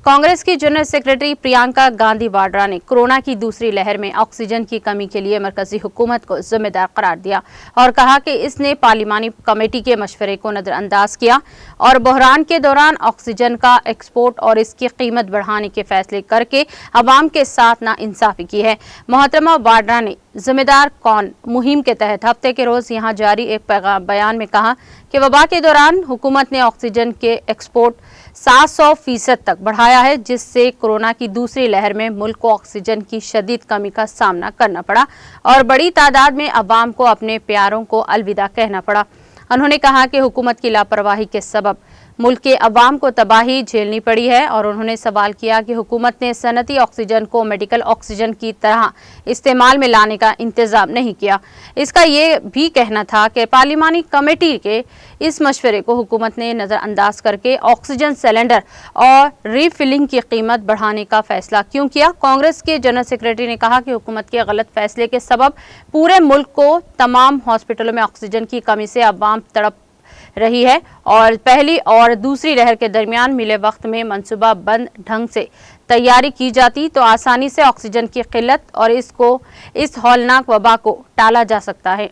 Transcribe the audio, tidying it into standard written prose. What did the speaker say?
कांग्रेस की general secretary Priyanka Gandhi Vadra ने corona की दूसरी लहर में ऑक्सीजन की कमी के लिए मरकजी हुकूमत को जिम्मेदार करार दिया और कहा कि इसने पार्लिमानी कमेटी के मशवरे को नजरअंदाज किया और बहरान के दौरान ऑक्सीजन का एक्सपोर्ट और इसकी कीमत बढ़ाने के फैसले करके अवाम के साथ नाइंसाफी की है। मोहतरमा वाड्रा ने जिम्मेदार कौन मुहिम के तहत हफ्ते के रोज यहां जारी एक बयान में कहा कि वबा के दौरान हुकूमत ने ऑक्सीजन के एक्सपोर्ट 700% तक बढ़ाया है, जिससे कोरोना की दूसरी लहर में मुल्क को ऑक्सीजन की शदीद कमी का सामना करना पड़ा और बड़ी तादाद में अवाम को अपने प्यारों को अलविदा कहना पड़ा। उन्होंने कहा कि हुकूमत की लापरवाही के सबब मुल्क के अवाम को तबाही झेलनी पड़ी है और उन्होंने सवाल किया कि हुकूमत ने सनती ऑक्सीजन को मेडिकल ऑक्सीजन की तरह इस्तेमाल में लाने का इंतजाम नहीं किया। इसका ये भी कहना था कि पार्लिमानी कमेटी के इस मशवरे को हुकूमत ने नज़रअंदाज करके ऑक्सीजन सिलेंडर और रीफिलिंग की कीमत बढ़ाने का फैसला क्यों किया। कांग्रेस के जनरल सेक्रेटरी ने कहा कि हुकूमत के गलत फैसले के सबब पूरे मुल्क को तमाम हॉस्पिटलों में ऑक्सीजन की कमी से अवाम तड़प रही है और पहली और दूसरी लहर के दरमियान मिले वक्त में मंसूबा बंद ढंग से तैयारी की जाती तो आसानी से ऑक्सीजन की किल्लत और इस हौलनाक वबा को टाला जा सकता है।